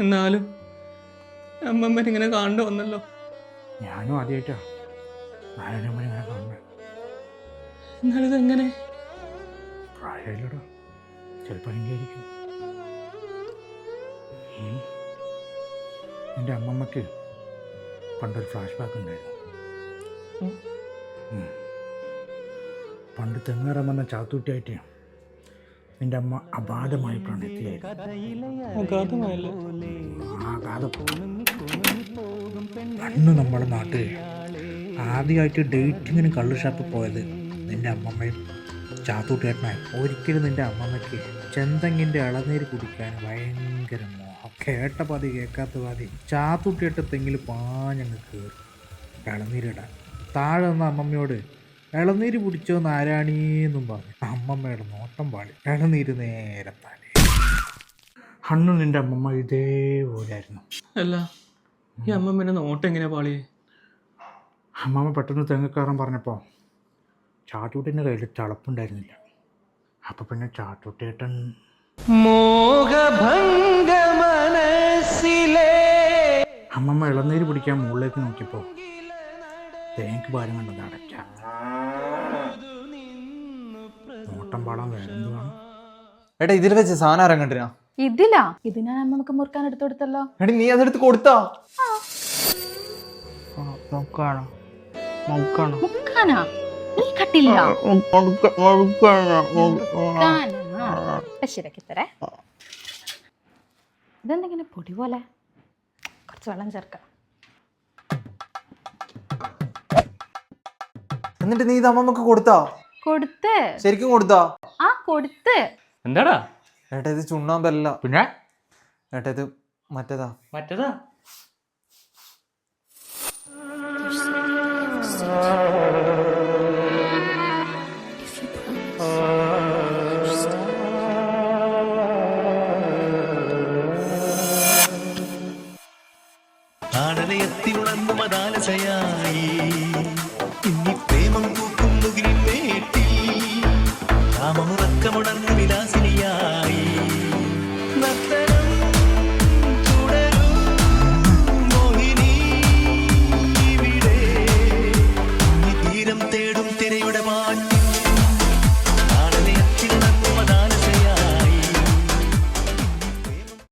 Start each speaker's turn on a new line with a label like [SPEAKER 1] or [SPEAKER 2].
[SPEAKER 1] എന്നാലും അമ്മമ്മ ഇങ്ങനെ കാണേണ്ടി വന്നല്ലോ.
[SPEAKER 2] ഞാനും ആദ്യമായിട്ടാ നാരായണമ്മ ഇങ്ങനെ കാണുന്നത്.
[SPEAKER 1] എന്നാലിതെങ്ങനെ?
[SPEAKER 2] പ്രായമില്ലടാ, ചിലപ്പോൾ അംഗീകരിക്കും. എൻ്റെ അമ്മമ്മക്ക് പണ്ടൊരു ഫ്ലാഷ് ബാക്ക് ഉണ്ടായിരുന്നു. പണ്ട് തെങ്ങേറാൻ വന്ന ചാത്തൂട്ടിയായിട്ട് നിൻ്റെ അമ്മ അഗാധമായി പ്രണയത്തിലായിരുന്നു. അന്ന് നമ്മുടെ നാട്ടിൽ ആദ്യമായിട്ട് ഡേറ്റിങ്ങിന് കള്ള് ഷാപ്പിൽ പോയത് നിൻ്റെ അമ്മമ്മയും ചാത്തൂട്ടിയേട്ടനായി. ഒരിക്കലും നിൻ്റെ അമ്മമ്മയ്ക്ക് ചെന്തങ്ങിൻ്റെ ഇളനീര് കുടിക്കാൻ ഭയങ്കര മോഹം. കേട്ട പാതി കേൾക്കാത്ത പാതി ചാത്തൂട്ടിയേട്ട തെങ്ങിൽ പാഞ്ഞങ്ങ് കയറി ഇളനീരിടാൻ. താഴെ വന്ന അമ്മമ്മയോട് ഇളനീര് പിടിച്ചോ നാരായണീന്നും പറഞ്ഞു. അമ്മമ്മയുടെ നോട്ടം പാടി ഇളനീര് നേരെ താഴെ. അന്ന് നിൻ്റെ അമ്മമ്മ ഇതേപോലെയായിരുന്നു.
[SPEAKER 1] അല്ല, ഈ അമ്മമ്മേൻ്റെ നോട്ടം എങ്ങനെയാ പാളിയേ?
[SPEAKER 2] അമ്മമ്മ പെട്ടെന്ന് തെങ്ങക്കാരൻ പറഞ്ഞപ്പോൾ ചാത്തൂട്ടിൻ്റെ കയ്യിൽ ചളപ്പുണ്ടായിരുന്നില്ല. അപ്പം പിന്നെ ചാത്തൂട്ടേട്ടൻ അമ്മമ്മ ഇളനീര് പിടിക്കാൻ മുകളിലേക്ക് നോക്കിയപ്പോൾ തേങ്ങക്ക് ഭാരം കണ്ടത് അടയ്ക്ക. നോട്ടം പാടാൻ വേറെന്ത് കാണും?
[SPEAKER 3] ഏട്ടാ ഇതിൽ വെച്ച് സാധനം ഇറങ്ങണ്ടിനാ?
[SPEAKER 4] ഇതിലാ? ഇത് ഞാൻ നമുക്ക് മുറുക്കാൻ എടുത്തു കൊടുത്തല്ലോ.
[SPEAKER 3] എടി നീ അതെടുത്ത് കൊടുത്താ?
[SPEAKER 4] നീ കട്ടില്ല. ശരിയാക്കി തരേ. ഇതെന്തെങ്കിലും പൊടി പോലെ? കുറച്ച് വെള്ളം ചേർക്കാം.
[SPEAKER 3] എന്നിട്ട് നീ ഇത് അമ്മമ്മക്ക് കൊടുത്താ?
[SPEAKER 4] കൊടുത്ത്.
[SPEAKER 3] ശരിക്കും കൊടുത്താ?
[SPEAKER 4] ആ കൊടുത്ത്.
[SPEAKER 1] എന്താടാ?
[SPEAKER 3] ഏട്ടാ ഇത് ചുണ്ണാമ്പല്ല.
[SPEAKER 2] പിന്നെ
[SPEAKER 3] ഏട്ടാ ഇത് മറ്റേതാ.
[SPEAKER 1] മറ്റേതാ?